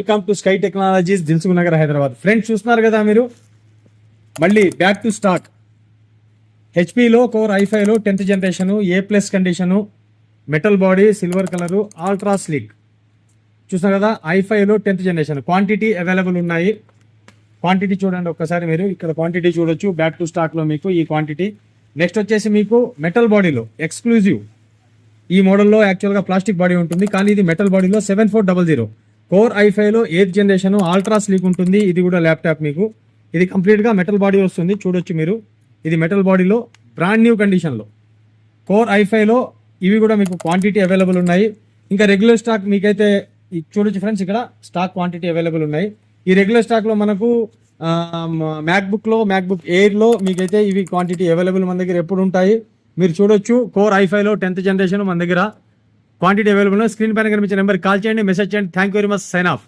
Welcome to sky technologies, Dilsukhnagar, Hyderabad. Friends చూస్తున్నారు కదా మీరు, మళ్ళీ బ్యాక్ టు స్టాక్. హెచ్పిలో కోర్ i5లో 10th generation A+ condition, metal body, silver colour, ultra sleek. చూస్తున్నారు కదా, i5లో 10th జనరేషన్. క్వాంటిటీ అవైలబుల్ ఉన్నాయి. క్వాంటిటీ చూడండి ఒక్కసారి మీరు, ఇక్కడ క్వాంటిటీ చూడొచ్చు. బ్యాక్ టు స్టాక్లో మీకు ఈ క్వాంటిటీ. నెక్స్ట్ వచ్చేసి మీకు మెటల్ బాడీలో ఎక్స్క్లూజివ్. ఈ మోడల్లో యాక్చువల్గా ప్లాస్టిక్ బాడీ ఉంటుంది, కానీ ఇది మెటల్ బాడీలో 7400 కోర్ i5లో 8th జనరేషన్ అల్ట్రా స్లీక్ ఉంటుంది. ఇది కూడా ల్యాప్టాప్ మీకు. ఇది కంప్లీట్గా మెటల్ బాడీ వస్తుంది, చూడొచ్చు మీరు. ఇది మెటల్ బాడీలో బ్రాండ్ న్యూ కండిషన్లో కోర్ i5లో ఇవి కూడా మీకు క్వాంటిటీ అవైలబుల్ ఉన్నాయి. ఇంకా రెగ్యులర్ స్టాక్ మీకైతే చూడొచ్చు ఫ్రెండ్స్, ఇక్కడ స్టాక్ క్వాంటిటీ అవైలబుల్ ఉన్నాయి. ఈ రెగ్యులర్ స్టాక్లో మనకు మ్యాక్బుక్ ఎయిర్లో మీకైతే ఇవి క్వాంటిటీ అవైలబుల్ మన దగ్గర ఎప్పుడు ఉంటాయి. మీరు చూడొచ్చు, కోర్ i5లో 10th జనరేషన్ మన దగ్గర క్వాంటిటీ అవైలబుల్. స్క్రీన్ పైన కనిపించే నెంబర్కి కాల్ చేయండి, మెసేజ్ చేయండి. Thank you very much. Sign of.